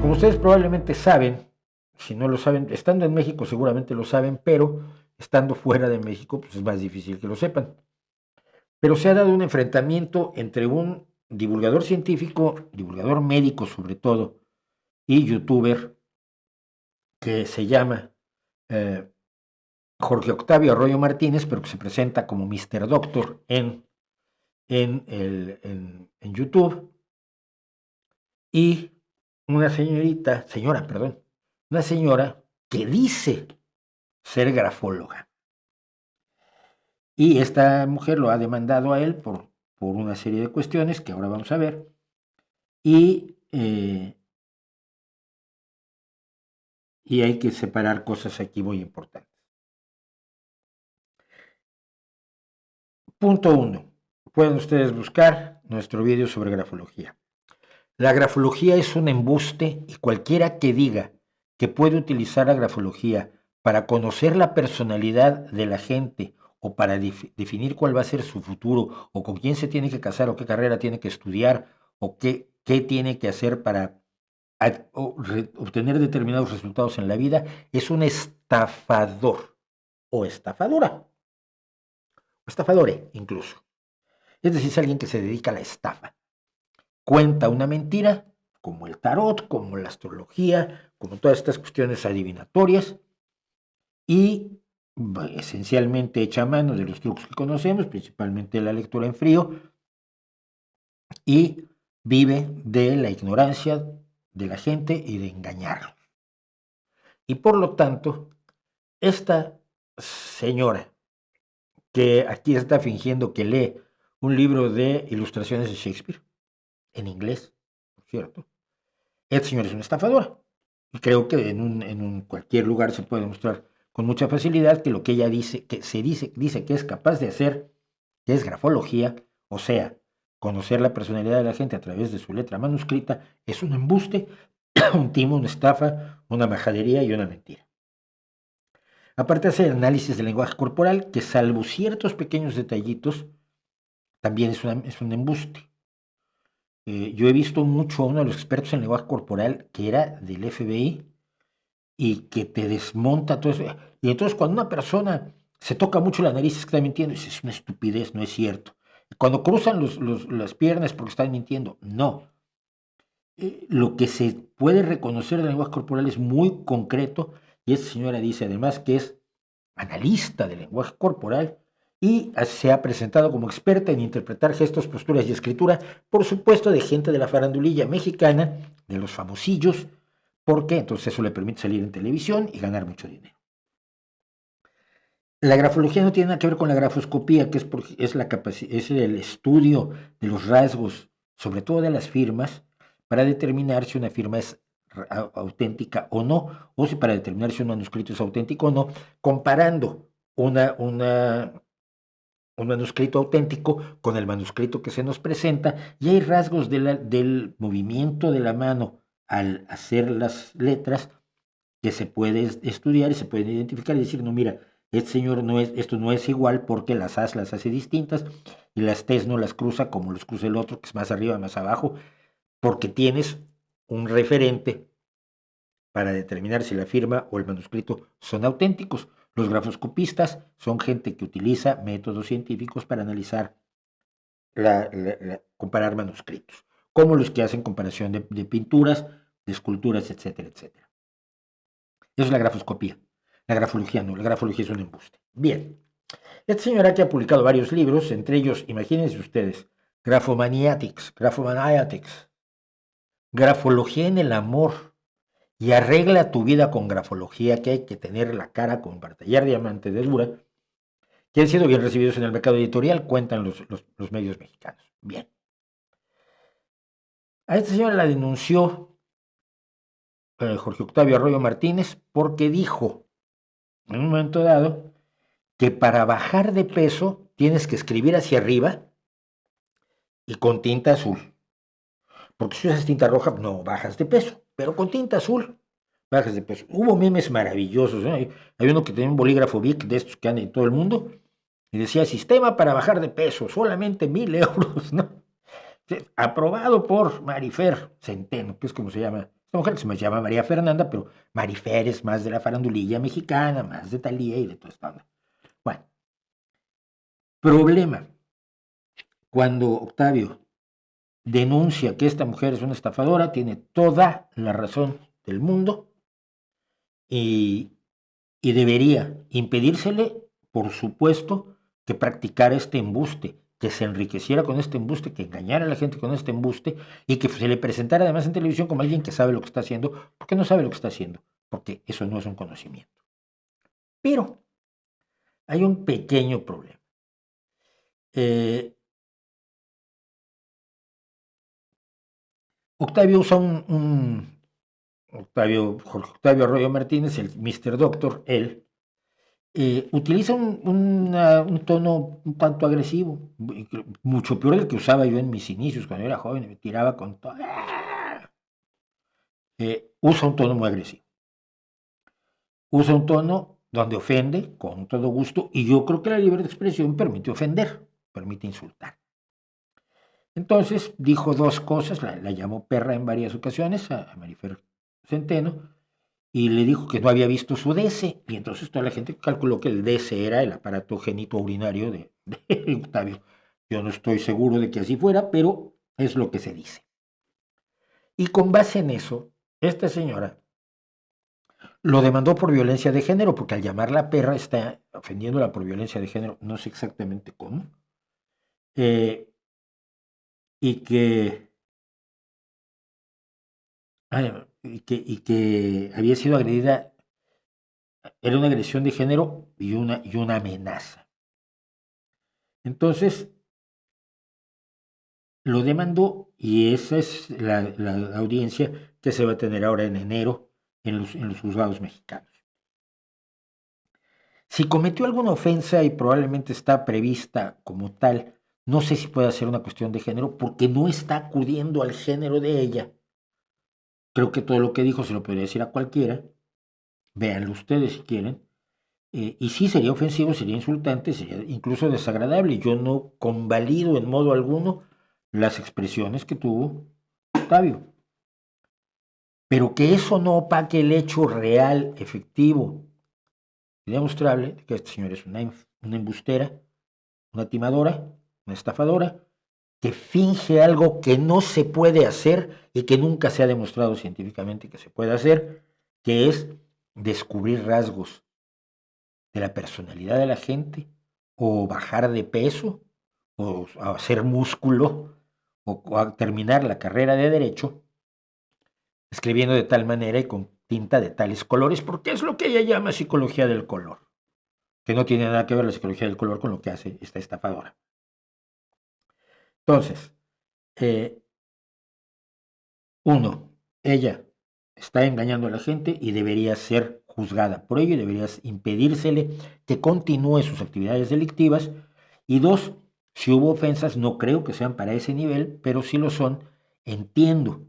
Como ustedes probablemente saben, si no lo saben, estando en México seguramente lo saben, pero estando fuera de México pues es más difícil que lo sepan. Pero se ha dado un enfrentamiento entre un divulgador científico, divulgador médico sobre todo, y youtuber que se llama eh, Jorge Octavio Arroyo Martínez, pero que se presenta como Mr. Doctor en YouTube, y una señora que dice ser grafóloga. Y esta mujer lo ha demandado a él por una serie de cuestiones que ahora vamos a ver. Y hay que separar cosas aquí muy importantes. Punto 1. Pueden ustedes buscar nuestro video sobre grafología. La grafología es un embuste y cualquiera que diga que puede utilizar la grafología para conocer la personalidad de la gente o para definir cuál va a ser su futuro o con quién se tiene que casar o qué carrera tiene que estudiar o qué tiene que hacer para obtener determinados resultados en la vida, es un estafador o estafadora o estafadore incluso. Es decir, es alguien que se dedica a la estafa. Cuenta una mentira, como el tarot, como la astrología, como todas estas cuestiones adivinatorias, y esencialmente echa mano de los trucos que conocemos, principalmente la lectura en frío, y vive de la ignorancia de la gente y de engañarlos. Y por lo tanto, esta señora que aquí está fingiendo que lee un libro de ilustraciones de Shakespeare, en inglés, por cierto, esta señora es una estafadora. Y creo que en cualquier lugar se puede demostrar con mucha facilidad que lo que ella dice que es capaz de hacer, que es grafología, o sea, conocer la personalidad de la gente a través de su letra manuscrita, es un embuste, un timo, una estafa, una majadería y una mentira. Aparte hace análisis del lenguaje corporal, que salvo ciertos pequeños detallitos, también es un embuste. Yo he visto mucho a uno de los expertos en lenguaje corporal que era del FBI y que te desmonta todo eso. Y entonces cuando una persona se toca mucho la nariz es que está mintiendo, es una estupidez, no es cierto. Cuando cruzan las piernas porque están mintiendo, no. Lo que se puede reconocer del lenguaje corporal es muy concreto y esta señora dice además que es analista del lenguaje corporal y se ha presentado como experta en interpretar gestos, posturas y escritura, por supuesto de gente de la farandulilla mexicana, de los famosillos, porque entonces eso le permite salir en televisión y ganar mucho dinero. La grafología no tiene nada que ver con la grafoscopía, que es el estudio de los rasgos, sobre todo de las firmas, para determinar si una firma es auténtica o no, o si para determinar si un manuscrito es auténtico o no, comparando un manuscrito auténtico con el manuscrito que se nos presenta, y hay rasgos del movimiento de la mano al hacer las letras que se puede estudiar y se pueden identificar y decir, no, mira, esto no es igual porque las As las hace distintas y las Ts no las cruza como los cruza el otro, que es más arriba, más abajo, porque tienes un referente para determinar si la firma o el manuscrito son auténticos. Los grafoscopistas son gente que utiliza métodos científicos para analizar, comparar manuscritos, como los que hacen comparación de pinturas, de esculturas, etcétera, etcétera. Eso es la grafoscopía. La grafología no, la grafología es un embuste. Bien, esta señora que ha publicado varios libros, entre ellos, imagínense ustedes, Grafomaniatics, Grafología en el amor, y arregla tu vida con grafología, que hay que tener la cara con batallar diamante de dura, que han sido bien recibidos en el mercado editorial, cuentan los medios mexicanos. Bien. A esta señora la denunció Jorge Octavio Arroyo Martínez porque dijo, en un momento dado, que para bajar de peso tienes que escribir hacia arriba y con tinta azul. Porque si usas tinta roja, no bajas de peso, pero con tinta azul bajas de peso. Hubo memes maravillosos, ¿no? Hay uno que tenía un bolígrafo Bic de estos que han en todo el mundo y decía, sistema para bajar de peso, solamente 1,000 euros, ¿no? Aprobado por Marifer Centeno, que es como se llama Esta mujer que se me llama María Fernanda, pero Marifer es más de la farandulilla mexicana, más de Thalía y de toda esta onda. Bueno, problema. Cuando Octavio denuncia que esta mujer es una estafadora, tiene toda la razón del mundo y, y debería impedírsele, por supuesto, que practicara este embuste, que se enriqueciera con este embuste, que engañara a la gente con este embuste y que se le presentara además en televisión como alguien que sabe lo que está haciendo, porque no sabe lo que está haciendo, porque eso no es un conocimiento. Pero hay un pequeño problema. Octavio usa Jorge Octavio Arroyo Martínez, el Mr. Doctor, él, utiliza un tono un tanto agresivo, mucho peor del que usaba yo en mis inicios, cuando yo era joven y me tiraba con todo. Usa un tono muy agresivo. Usa un tono donde ofende con todo gusto, y yo creo que la libertad de expresión permite ofender, permite insultar. Entonces dijo dos cosas, la llamó perra en varias ocasiones a Marifer Centeno, y le dijo que no había visto su DC, y entonces toda la gente calculó que el DC era el aparato genitourinario de Octavio. Yo no estoy seguro de que así fuera, pero es lo que se dice. Y con base en eso, esta señora lo demandó por violencia de género, porque al llamarla perra está ofendiéndola por violencia de género, no sé exactamente cómo, y que había sido agredida, era una agresión de género y una amenaza. Entonces, lo demandó y esa es la audiencia que se va a tener ahora en enero en los juzgados mexicanos. Si cometió alguna ofensa y probablemente está prevista como tal, no sé si puede ser una cuestión de género porque no está acudiendo al género de ella. Creo que todo lo que dijo se lo podría decir a cualquiera. Véanlo ustedes si quieren. Y sí sería ofensivo, sería insultante, sería incluso desagradable. Yo no convalido en modo alguno las expresiones que tuvo Octavio. Pero que eso no opaque el hecho real, efectivo y demostrable de que esta señora es una embustera, una timadora, una estafadora, que finge algo que no se puede hacer y que nunca se ha demostrado científicamente que se puede hacer, que es descubrir rasgos de la personalidad de la gente, o bajar de peso, o hacer músculo, o terminar la carrera de derecho, escribiendo de tal manera y con tinta de tales colores, porque es lo que ella llama psicología del color, que no tiene nada que ver la psicología del color con lo que hace esta estafadora. Entonces, uno, ella está engañando a la gente y debería ser juzgada por ello y deberías impedírsele que continúe sus actividades delictivas. Y dos, si hubo ofensas, no creo que sean para ese nivel, pero si lo son, entiendo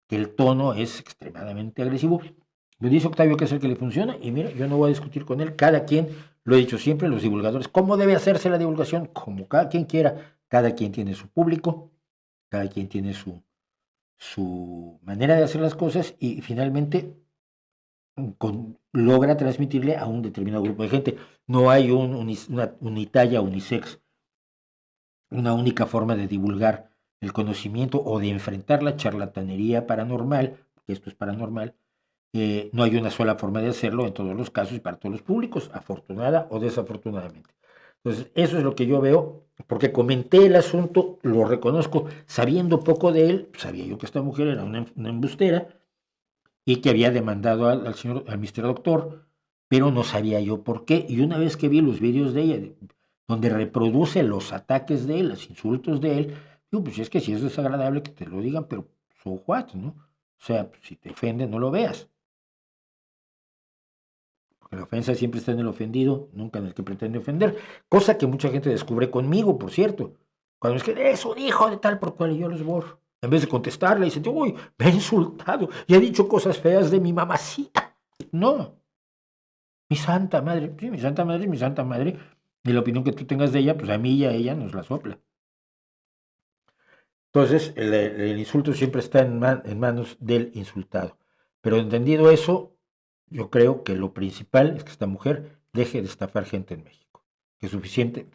que el tono es extremadamente agresivo. Lo dice Octavio que es el que le funciona y mira, yo no voy a discutir con él, cada quien, lo he dicho siempre, los divulgadores, ¿cómo debe hacerse la divulgación? Como cada quien quiera, cada quien tiene su público, cada quien tiene su manera de hacer las cosas y finalmente logra transmitirle a un determinado grupo de gente. No hay una unitalla unisex, una única forma de divulgar el conocimiento o de enfrentar la charlatanería paranormal, que esto es paranormal. No hay una sola forma de hacerlo en todos los casos y para todos los públicos, afortunada o desafortunadamente. Entonces, eso es lo que yo veo, porque comenté el asunto, lo reconozco, sabiendo poco de él, sabía yo que esta mujer era una embustera y que había demandado al Mr. Doctor, pero no sabía yo por qué. Y una vez que vi los vídeos de ella, donde reproduce los ataques de él, los insultos de él, digo, pues es que si es desagradable que te lo digan, pero so what, ¿no? O sea, si te ofende, no lo veas. Porque la ofensa siempre está en el ofendido, nunca en el que pretende ofender. Cosa que mucha gente descubre conmigo, por cierto. Cuando es que es un hijo de tal por cual y yo los borro. En vez de contestarle, dicen, uy, me ha insultado y ha dicho cosas feas de mi mamacita. No, mi santa madre, sí, mi santa madre es mi santa madre. Y la opinión que tú tengas de ella, pues a mí y a ella nos la sopla. Entonces, el insulto siempre está en manos del insultado. Pero entendido eso, yo creo que lo principal es que esta mujer deje de estafar gente en México. Que suficientes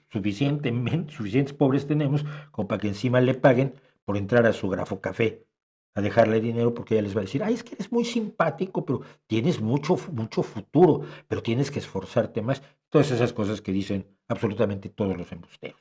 pobres tenemos como para que encima le paguen por entrar a su grafo café a dejarle dinero porque ella les va a decir, ay, es que eres muy simpático, pero tienes mucho futuro, pero tienes que esforzarte más. Todas esas cosas que dicen absolutamente todos los embusteros.